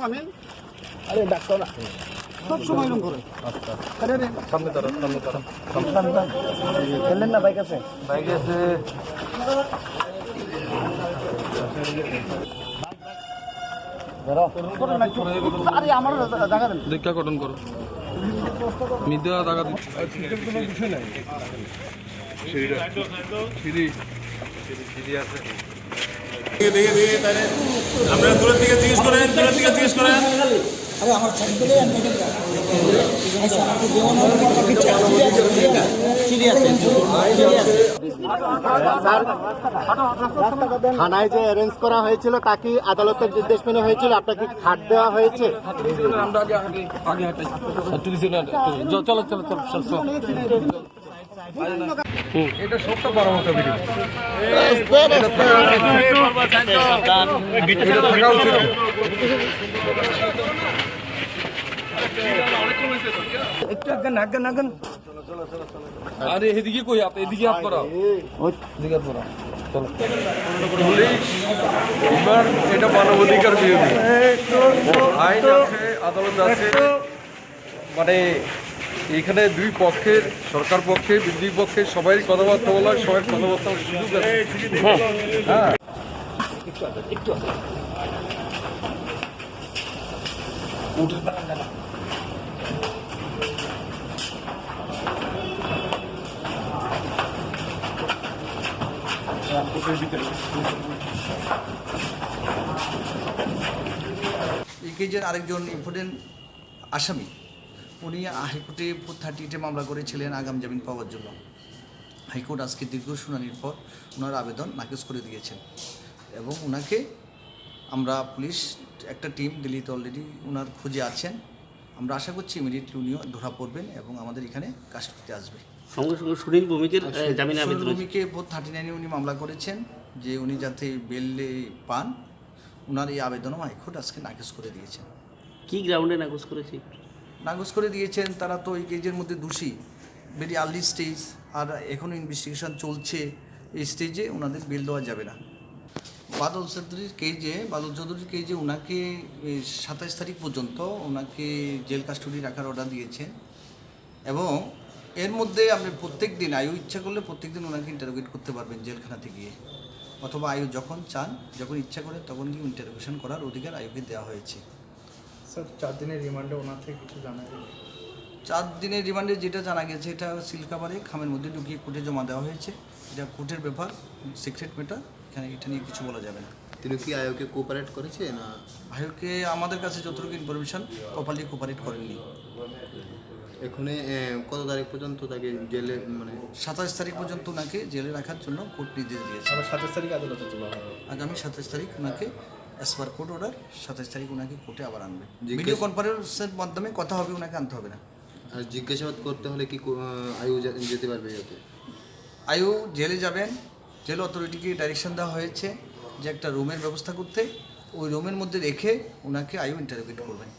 আমি আরে ডাক্তার সব সময় এরকম করে আরে রে সামনে ধরো খেললেন না বাইক আছে আরে আমার জায়গা দেন দেখা গঠন করো মিডিয়া জায়গা দিচ্ছি কোনো বিষয় নাই সিঁড়ি আছে দেখে তাহলে আপনারা দূরের থেকে জিজ্ঞেস করেন আরে আমার সাইকেলে থানায় যে অ্যারেঞ্জ করা হয়েছিল তা কি আদালতের নির্দেশ মেনে হয়েছিল? আপনাকে খাট দেওয়া হয়েছে? আমরা আগে চলো এটা সবটা পারামত ভিডিও একটু আগান আরে এদিকে কই আপ এদিকে আপ করা এদিকে আপ করা চলো পুলিশ এবার এটা মানবাধিকার বিরোধী আইন আছে আদালত আছে মানে এখানে দুই পক্ষের সরকার পক্ষে বিরোধী পক্ষে সবাই কথাবার্তা বলার সবাই কথাবার্তা সুযোগ আছে হ্যাঁ এই কেজের আরেকজন ইম্পর্টেন্ট আসামি উনি হাইকোর্টে 438-এ মামলা করেছিলেন আগাম জামিন পাওয়ার জন্য। হাইকোর্ট আজকে দীর্ঘ শুনানির পর ওনার আবেদন নাকচ করে দিয়েছেন এবং ওনাকে আমরা পুলিশ একটা টিম দিল্লিতে অলরেডি ওনার খুঁজে আছেন। আমরা আশা করছি ইমিডিয়েটলি উনিও ধরা পড়বেন এবং আমাদের এখানে কাস্টডিতে আসবে। সঙ্গে সঙ্গে সুনীল ভৌমিকের জামিন আবেদন সুনীল ভৌমিককে 439-এ উনি মামলা করেছেন যে উনি যাতে বেলে পান, ওনার এই আবেদনও হাইকোর্ট আজকে নাকচ করে দিয়েছেন। কি গ্রাউন্ডে নাকচ করেছে? নাকচ করে দিয়েছেন তারা তো এই কেজের মধ্যে দোষী, ভেরি আর্লি স্টেজ, আর এখনও ইনভেস্টিগেশন চলছে, এই স্টেজে ওনাদের বেল দেওয়া যাবে না। বাদল চৌধুরীর কেজে ওনাকে 27 তারিখ পর্যন্ত ওনাকে জেল কাস্টডি রাখার অর্ডার দিয়েছেন এবং এর মধ্যে আপনি প্রত্যেক দিন আয়ু ইচ্ছা করলে প্রত্যেক দিন ওনাকে ইন্টারোগেট করতে পারবেন জেলখানাতে গিয়ে, অথবা আয়ু যখন চান যখন ইচ্ছা করে তখন গিয়ে ইন্টারোগেশন করার অধিকার আয়ুকে দেওয়া হয়েছে। স্যার 4 দিনের রিমান্ডে ওনার থেকে কিছু জানা গেল? 4 দিনের রিমান্ডে যেটা জানা গেছে এটা সিল কাভারে খামের মধ্যে ঢুকিয়ে কোর্টে জমা দেওয়া হয়েছে। এটা কোর্টের ব্যাপার, সিক্রেট ম্যাটার, এখানে এটা নিয়ে কিছু বলা যাবে না। তিনি কি আয়োগে কোঅপারেট করেছে না? আয়োগকে আমাদের কাছে যতটুকু ইনফরমেশন প্রপারলি কোঅপারেট করেননি। এখানে কত তারিখ পর্যন্ত তাকে জেলে মানে 27 তারিখ পর্যন্ত ওনাকে জেলে রাখার জন্য কোর্ট নির্দেশ দিয়েছে। আবার 27 তারিখ আদালতে তোলা হবে। আগামী 27 তারিখ ওনাকে অ্যাজ পার কোর্ট অর্ডার 27 তারিখ ওনাকে কোর্টে আবার আনবে। জিজ্ঞেস- ভিডিও কনফারেন্সের মাধ্যমে কথা হবে, ওনাকে আনতে হবে না। আর জিজ্ঞাসাবাদ করতে হলে কি আয়ু যেতে পারবে যাতে? আয়ু জেলে যাবেন, জেল অথরিটিকে ডাইরেকশন দেওয়া হয়েছে যে একটা রুমের ব্যবস্থা করতে, ওই রুমের মধ্যে রেখে ওনাকে আয়ু ইন্টারোগেট করবেন।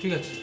ঠিক আছে।